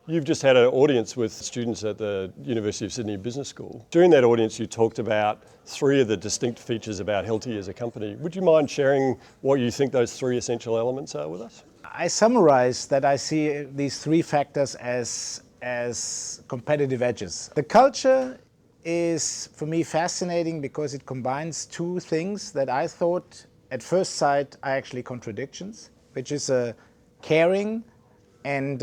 You've just had an audience with students at the University of Sydney Business School. During that audience, you talked about 3 of the distinct features about Hilti as a company. Would you mind sharing what you think those 3 essential elements are with us? I summarize that I see these 3 factors as competitive edges. The culture is, for me, fascinating because it combines 2 things that I thought at first sight are actually contradictions, which is a caring and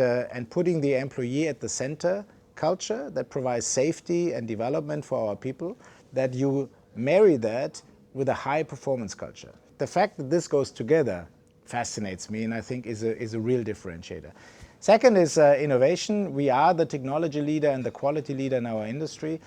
putting the employee at the center culture that provides safety and development for our people, that you marry that with a high performance culture. The fact that this goes together fascinates me and I think is a real differentiator. Second is innovation. We are the technology leader and the quality leader in our industry,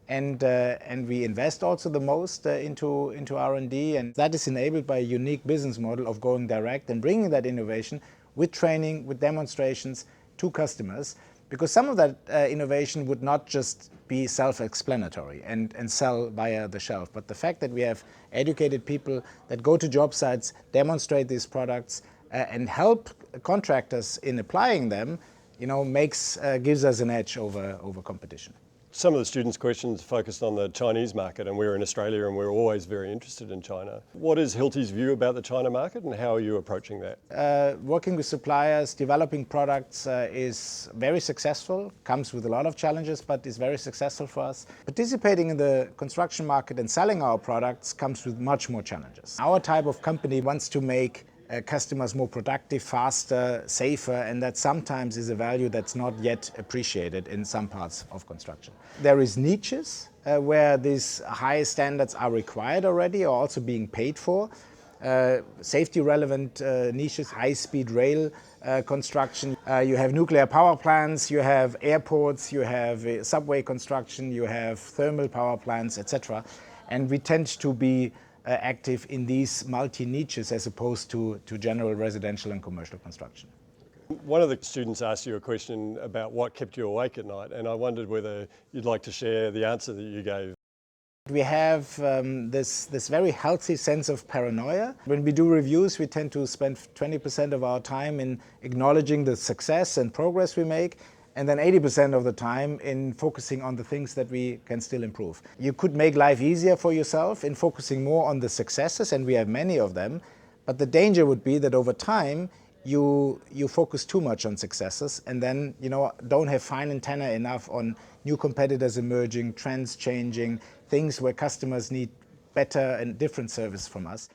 and we invest also the most into R&D, and that is enabled by a unique business model of going direct and bringing that innovation with training, with demonstrations to customers, because some of that innovation would not just be self-explanatory and sell via the shelf, but the fact that we have educated people that go to job sites, demonstrate these products, and help contractors in applying them, gives us an edge over competition. Some of the students' questions focused on the Chinese market, and we're in Australia and we're always very interested in China. What is Hilti's view about the China market and how are you approaching that? Working with suppliers, developing products is very successful, comes with a lot of challenges, but is very successful for us. Participating in the construction market and selling our products comes with much more challenges. Our type of company wants to make customers more productive, faster, safer, and that sometimes is a value that's not yet appreciated in some parts of construction. There is niches where these high standards are required already or also being paid for. Safety relevant niches, high-speed rail construction. You have nuclear power plants, you have airports, you have subway construction, you have thermal power plants, etc. And we tend to be active in these multi-niches as opposed to general residential and commercial construction. One of the students asked you a question about what kept you awake at night, and I wondered whether you'd like to share the answer that you gave. We have this very healthy sense of paranoia. When we do reviews, we tend to spend 20% of our time in acknowledging the success and progress we make, and then 80% of the time in focusing on the things that we can still improve. You could make life easier for yourself in focusing more on the successes, and we have many of them, but the danger would be that over time you focus too much on successes and then don't have fine antenna enough on new competitors emerging, trends changing, things where customers need better and different service from us.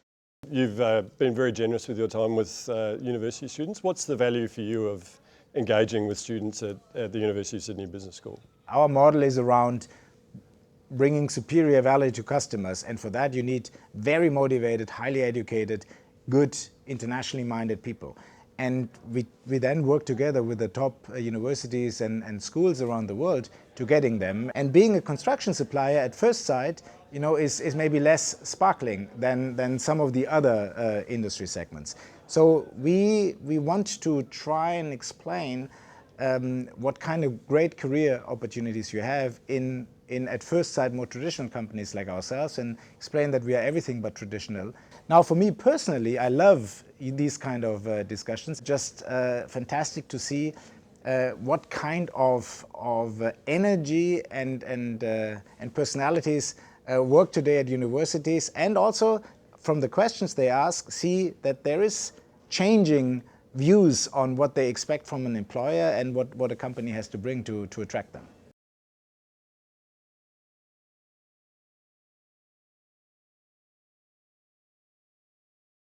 You've been very generous with your time with university students. What's the value for you of engaging with students at the University of Sydney Business School? Our model is around bringing superior value to customers, and for that you need very motivated, highly educated, good, internationally minded people. And we then work together with the top universities and schools around the world to getting them. And being a construction supplier at first sight, is maybe less sparkling than some of the other industry segments. So we want to try and explain what kind of great career opportunities you have in at first sight more traditional companies like ourselves, and explain that we are everything but traditional. Now for me personally, I love these kind of discussions. Just fantastic to see what kind of energy and personalities work today at universities, and also from the questions they ask, see that there is changing views on what they expect from an employer and what a company has to bring to attract them.